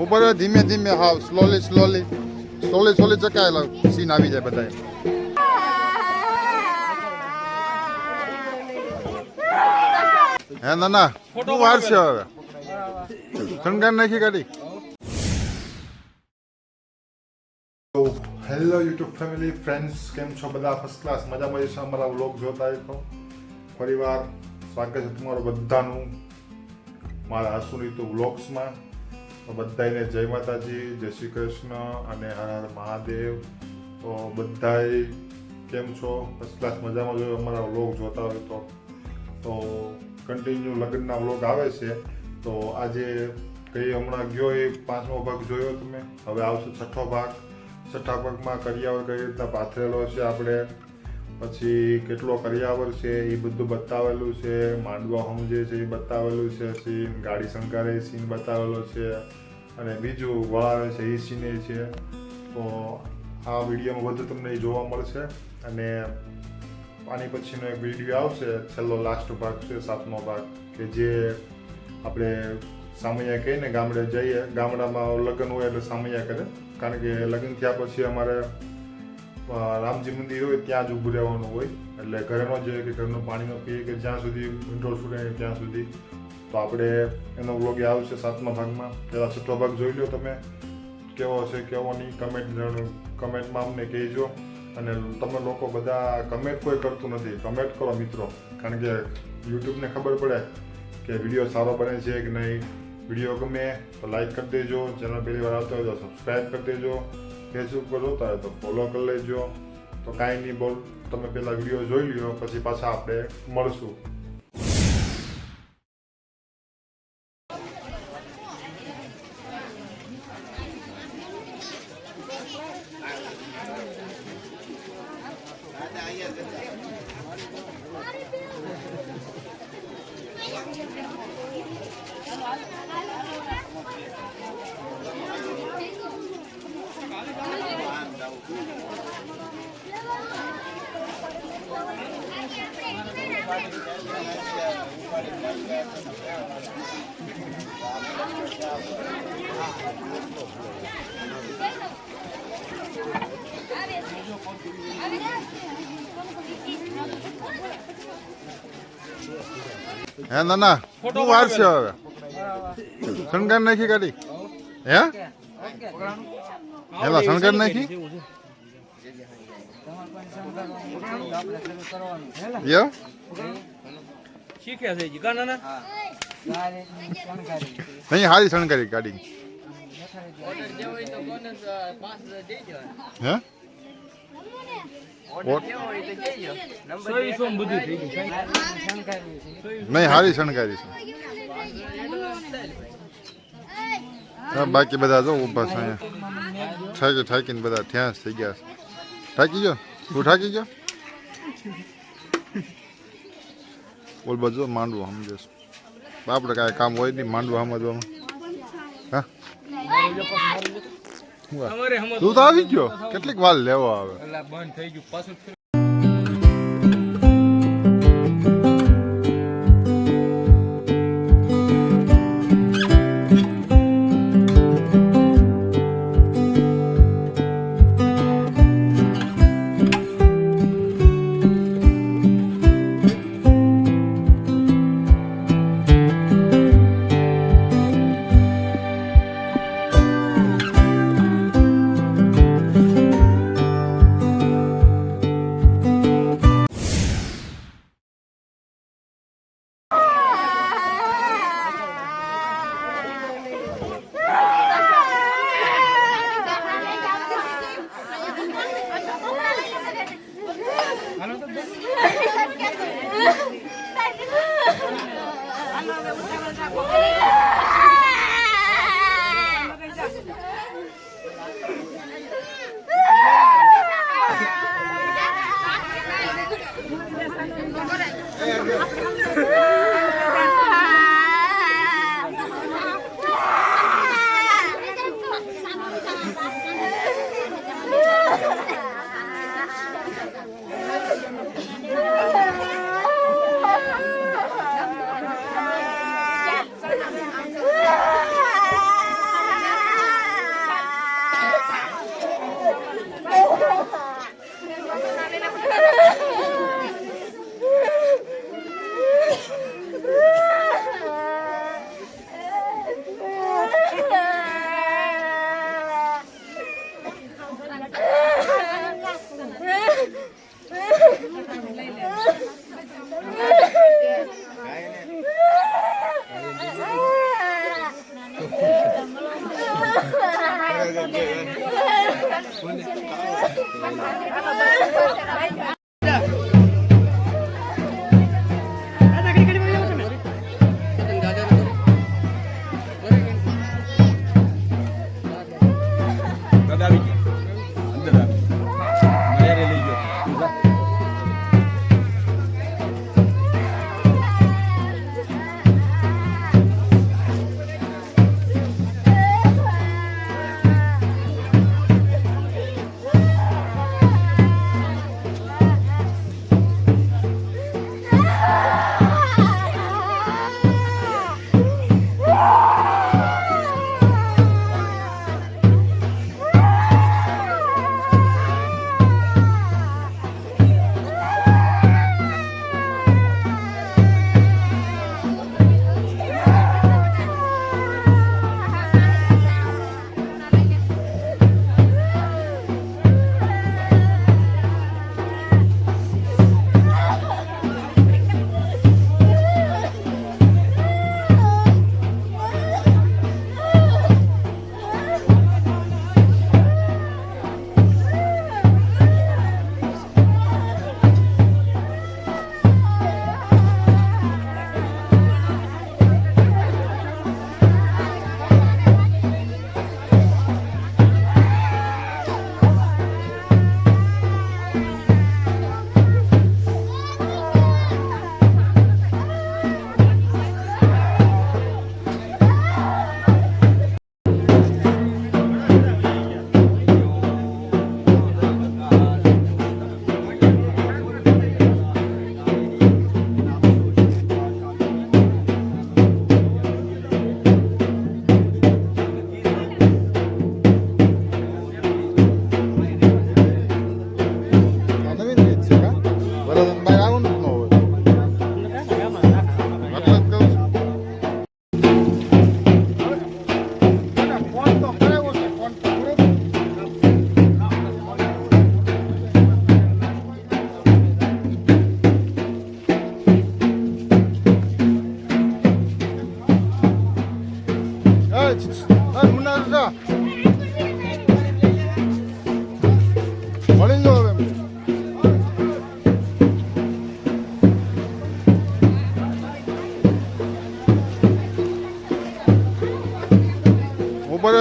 ઉપર ધીમે ધીમે હાવ સ્લોલી ચકાયેલા સીન આવી જાય બધા. હે ના શું વાર છે હવે શણગાર નાખી ગાડી. હેલો યુટ્યુબ ફેમિલી ફ્રેન્ડ્સ, કેમ છો બધા? ફર્સ્ટ ક્લાસ મજામાં છે. અમારા વ્લોગ જોતા હોય તો ફરીવાર સ્વાગત છે તમારું બધાનું મારા આસુની તો વ્લોગ્સમાં. બધાને જય માતાજી, જય શ્રી કૃષ્ણ અને હર હર મહાદેવ. તો બધાય કેમ છો? ફર્સ્ટ ક્લાસ મજામાં જો અમારા વ્લોગ જોતા હોય તો કન્ટિન્યુ લગ્નના વ્લોગ આવે છે. તો આજે કઈ હમણાં ગયો એ 5મો ભાગ જોયો તમે, હવે આવશે 6ઠો ભાગ. 6ઠ્ઠા ભાગમાં કરિયાવર કઈ રીતના પાથરેલો છે આપણે, પછી કેટલો કરિયાવર છે એ બધું બતાવેલું છે, માંડવા સમજે છે એ બતાવેલું છે સીન, ગાડી શણગારે સીન બતાવેલો છે, અને બીજું વળાવે છે એ સીન છે. તો આ વિડીયોમાં બધું તમને એ જોવા મળશે. અને આની પછીનો એક વિડીયો આવશે, છેલ્લો લાસ્ટ ભાગ છે 7મો ભાગ, કે જે આપણે સામૈયા કહીને ગામડે જઈએ, ગામડામાં લગ્ન હોય એટલે સામૈયા કરે. કારણ કે લગ્ન થયા પછી અમારે રામજી મંદિર હોય ત્યાં જ ઊભું રહેવાનું હોય, એટલે ઘરે ન જઈએ કે ઘરનું પાણી ન પીએ કે જ્યાં સુધી વિન્ડોર છૂટે ત્યાં સુધી. તો આપણે એનો વ્લોગ આવશે 7મા ભાગમાં. પહેલાં 6ઠ્ઠો ભાગ જોઈ લો તમે, કેવો છે કેવો નહીં કમેન્ટમાં અમને કહેજો. અને તમે લોકો બધા કમેન્ટ કોઈ કરતું નથી, કમેન્ટ કરો મિત્રો, કારણ કે યુટ્યુબને ખબર પડે કે વિડીયો સારો બને છે કે નહીં. વિડીયો ગમે તો લાઈક કરી દેજો, ચેનલ પહેલી વાર આવતા હોય તો સબસ્ક્રાઈબ કરી દેજો, ફેસબુક પર જોતા હોય તો ફોલો કરી લેજો. તો કાંઈ નહીં બોલ, તમે પહેલાં વિડીયો જોઈ લ્યો, પછી પાછા આપણે મળશું. હે ના શું વાર છે હવે શણગાર નાખી ગાડી? હે હેલા શણગાર નાખી નહીં હારી શણગારી ગાડી. હે નહીં હારી શણગારી છે. બાકી બધા જો ઊભા છે અહીંયા, થાકીને બધા ત્યાં થઈ ગયા છે. થાકી ગયો તું? થાકી ગયો? બોલ બધું માંડવું સમજે છે. આપણે કાંઈ કામ હોય નહીં માંડવું સમજવામાં. હા તું તો આવી ગયો, કેટલીક વાર લેવો આવે. બંધ થઈ ગયું પાછું.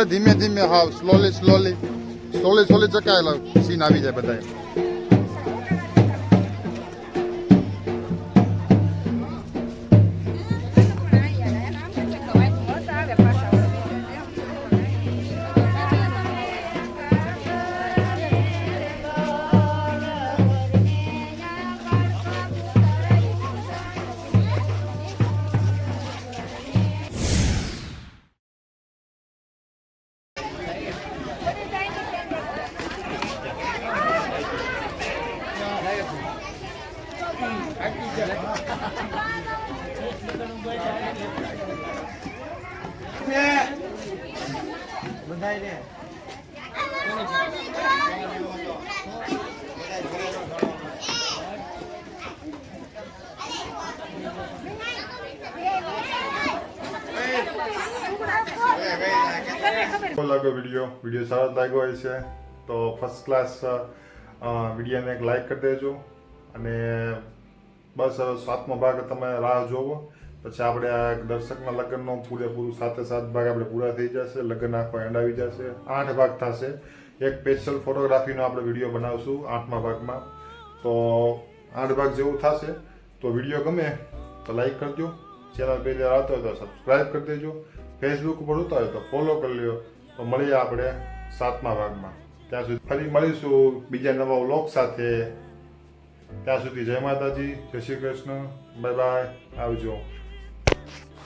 ધીમે ધીમે હાવ સ્લોલી ચકાયેલા સીન આવી જાય બધા. લાગ્યો વિડીયો સારો લાગ્યો હોય છે તો ફર્સ્ટ ક્લાસ વિડીયોને એક લાઈક કરી દેજો અને બસ 7મો ભાગ તમે રાહ જોવો પછી આપણે આ દર્શકના લગ્નનો પૂરેપૂરું 7 ભાગ આપણે પૂરા થઈ જશે, લગ્ન આખો એન્ડ આવી જશે, 8 ભાગ થશે. એક સ્પેશિયલ ફોટોગ્રાફીનો આપણે વિડીયો બનાવશું 8મા ભાગમાં. તો 8 ભાગ જેવું થશે. તો વિડીયો ગમે તો લાઈક કરજો, ચેનલ પહેલી વાર આવતો હોય તો સબસ્ક્રાઈબ કરી દેજો, ફેસબુક ઉપર જોતા હોય તો ફોલો કરી લ્યો. તો મળીએ આપણે 7મા ભાગમાં. ત્યાં સુધી ફરી મળીશું બીજા નવા વ્લોગ સાથે. ત્યાં સુધી જય માતાજી, જય શ્રી કૃષ્ણ, બાય બાય, આવજો.